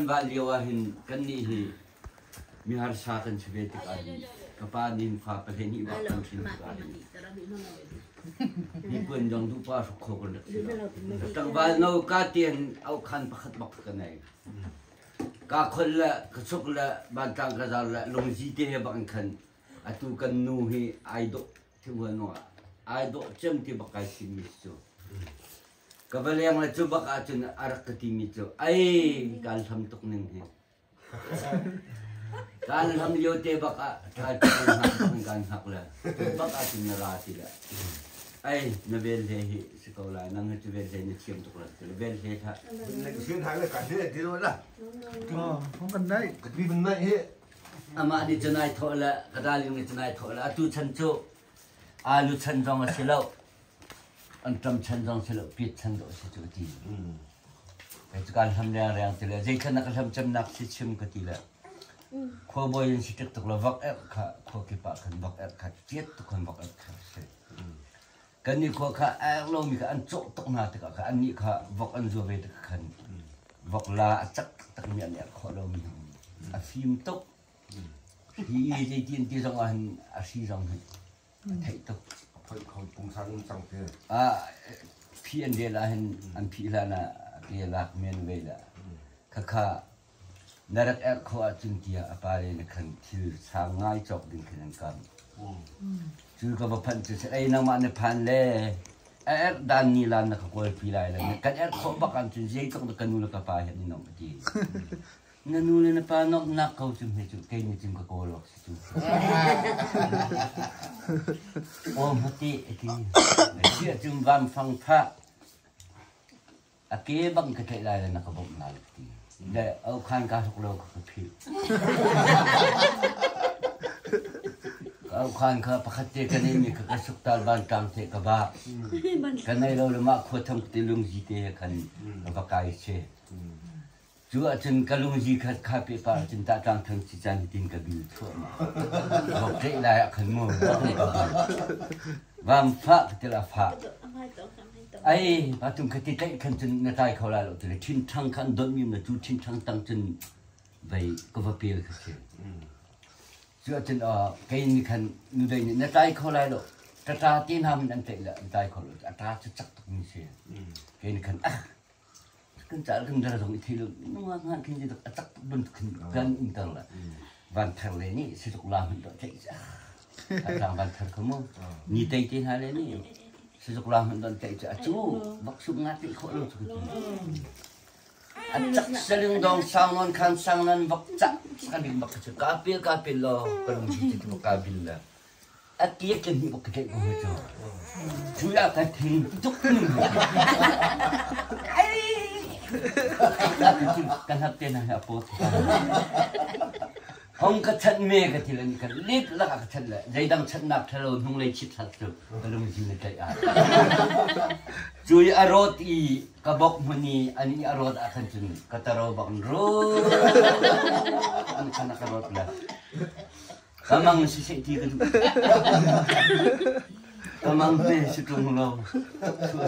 baliwahin kan ni miharsakan sebetik ali kapanin fa peleni wa kan sin ali ni pun jong du pa su ko kon tang bal no ka tien au khan pakhat bak kanai ka khol la ka suk la ban tang ka dal la long ji te bang khan atu kan nu hi ai do thiwa no ai do chem ti bakai sin mi so Kabalayang na coba ka cun arak ketimi cu, ay kalham tuk ning he. Kalham liyo te baka kacang hak hakla, coba ka cun narati la. Ay nabel he sekolah nang tu bel he ni cium tuk la, bel he tha. Xuyên hai cái cảnh thế rồi là. Không cần đấy. Cái vi bên này hết. Ama di cenai thọ la, kadaling ni cenai thọ la, atu chan cu, alu chan jong silau. Anh trầm chân trong sẽ biết chân độ sẽ chịu tiền. Cái cái làm ra rằng thì là dây chân cái làm chân nặng sẽ chìm cái tiền là. Khoa bồi những sự tục là vắt ép khá, khoa cái bạc khăn vắt ép khá chết tục khăn vắt ép khá sẽ. Cái này khoa khá ép lâu mình khá ăn chỗ tục nào thì cả ăn nhị khá vắt ăn rồi về được khăn. Vắt là chắc tất miệng nhẹ khoa lâu mình. Phim tục. Thì dây tiền thì trong anh xí trong thấy tục. Phải không cùng sang sang thế. Phi anh đây là anh phi là na kia lạc miền về là kha narak er kho chung kia apare na khan thil sang ngai chok din khan kam chu ka ba phan chu ai na ma na phan le er dan ni lan na ko phi lai la kan er kho ba kan chu jei tok na kanu la ka pa he ni no ti nanu le na pa nok nak ko chu he chu ke ni chung ka ko lo chu Om hati eti, dia jumban fang pa, ake bang ketek lai nak kabuk nalti. Dah, au kan kasuk lo kepi. Au kan ka pakate kani ni kasuk talban tang te kaba. Kanai lo lemak khotam tilung jite kan bakai che. Juga cun kalung jika kape pa cun tak tang tang cican tin kabil tu. Okey lah akan mu. Bam fa ketela fa. Ai patung ketika kan cun natai kau lalu tu le tin tang kan dom yum na tu tin tang tang cun bay kau kecil. Juga cun kain ni kan nudai ni natai kau lalu. Tata tin ham nanti lah natai kau lalu. Ata cecak tu ni sih. Kain kan kan cara kan darah dong itu nunggu ngan kan jadi acak pun kan intel lah banter le ni sesuk lah untuk cek acang banter kamu ni taitin hal ni sesuk lah untuk cek acu maksud ngati kok lo tu acak seling dong sangon kan sangon bakcak sekali bakcak kapil lo kalau gitu kapil lah Akia kan ni bukan kayak begitu. Jual kan tuk kan hati nak apa? Hong kacang me katilan kan lip lah kacang lah. Jadi dang chat nak terlalu nunglai cip satu kalau mungkin nak cai. Jual arot I kabok mani ani arot akan cun kata robak rot. An kanak arot lah. Kamang sisik di kedua. Kamang ni situng lo.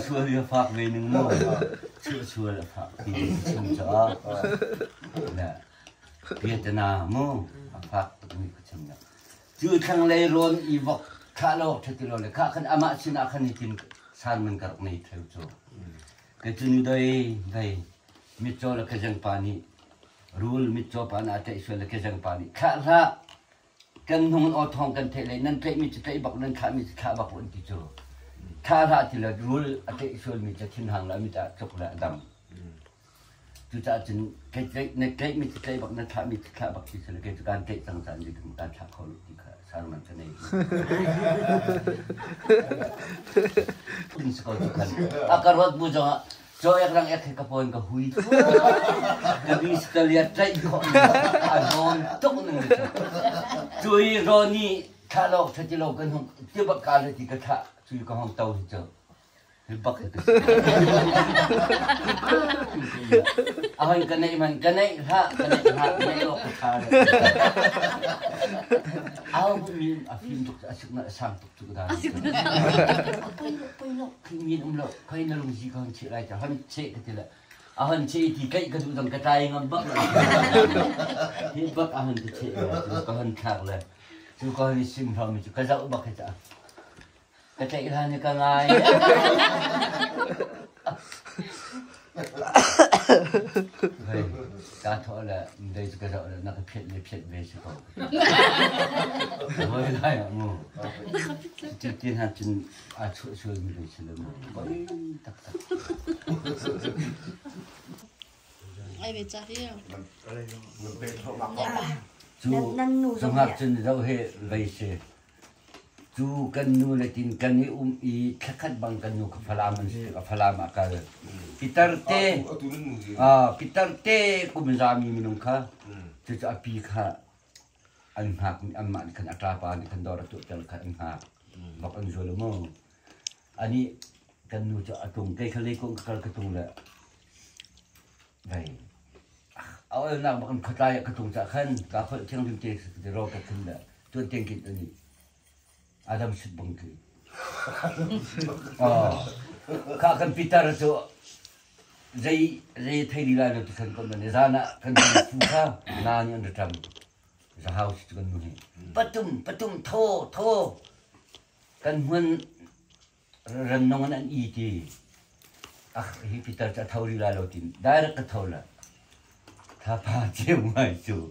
Suara dia fak bening mo. Suara fak di cumca. Nah, dia tenang mo. Fak ni kecamnya. Jujur kang leron ibok kalau tertilo le. Kau kan amat sina akan itin salman karak ni terus. Kecuni doi doi. Mitjo le kejang pani. Rule mitjo pan ada isu le kejang pani. Kalau kan hong otong kan tele nan pe mi te bak nan kha mi kha bak un ti jo tha tha ti la rul ate isul mi te thin hang la mi ta chok la dam tu ta chin kai kai ne kai mi te bak nan kha mi kha bak ti sel ke kan te tang san ji kan ta kha khol ti kha sar man te nei pun sko kan akar wat bu jo jo yak rang yak ka pon ka hui tapi sekalian trai ko anon tok nang chui roni kalau terjelo kan hong tiba kali tiga kak chui kan hong tahu je hebak itu ahoy kanai man kanai ha kanai lo kata aw min afim tuk asik na sang tuk dah poi lo min lo kai na lung ji kan cik lai han cik ketila ahan cik tikai ke tudang katai ngambak. Hibak ahan ke cik tu kahan thak le. Tu kahan sim ram tu kazak ubak kata. Kata ilahnya kangai. Hei, kata lah, dari kazak lah nak piat besi kau. Boleh lah ya mu. Citin hacin acuk suai milu silam. Boleh tak. Ai về cha đi không? Chú song hạc chân rau he vây se. Chú kan nu le tin kan ni i khakat bang kan nu kafalaman se kafalama ka. Pitarte pitarte kumzami minum kha. Chu api kha an hak amma kan atrapa ni kan dor tu tel kha an hak. Bak an zolomo. Ani kan nu cha atung kai khale ko khal katung la. Vây. Awal nak makan kaya ketung cakhan, kafir cang tinggi di rokat kena, tu tinggi ni. Adam sebangki. Kakan pitar tu, zai thay di lalu tu kan kau mana zana kan suka nanya anda tam, zahaus tu kan nuhi. Patum tho, kan huan renungan iti. Hi pitar cak tahu di lalu tin, direct tahu lah. Apa dia mai tu?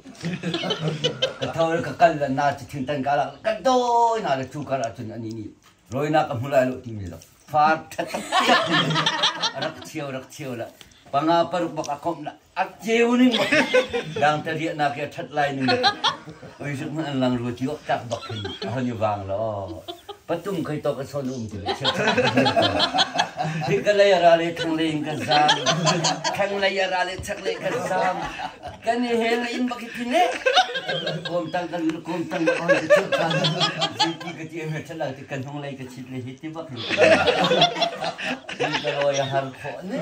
Ketahui kekal dan nak cinta kalak. Kadoi nak ada cukar acun ini. Roy nak mulai lu tinggi lah. Far rak kecil lah. Pangapa ruk bak akom nak aceu ni. Yang tadi nak dia chat lain ni. Wisuk mana lang lu tiok tak bak ni. Hanya bang lah. Patung kai to ka sonum tu. Dikalaya rale thang leng ka zam. Khang laya rale thak le ka zam. Kan hel in bak pine. Kom tang kan kom tang on de chuk kan. Jiti ka ti me chala ti kan hong lai ka chit le hiti bak. Kalau ya har kho ni.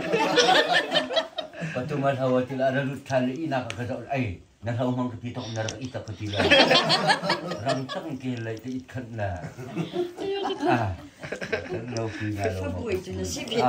Patung mal hawa til ara lut thal ina ka ka ai. Nak tahu orang kepitok nak ita ketila. Rantang kelai tu ikan lah. Kalau punya lo. Fabui tu nasi dia.